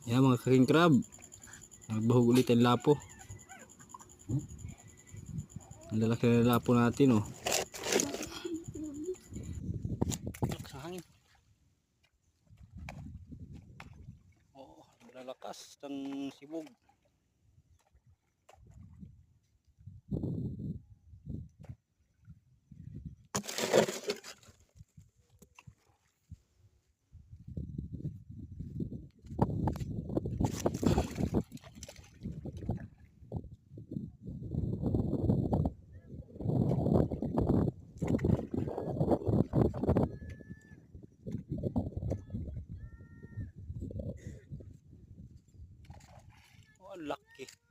Yan mga king crab. Nagbahog ulit ang lapo. Ang lalaki na lapo natin oh. Sa hangin. Oh, malalakas ng sibog. Oh, laki.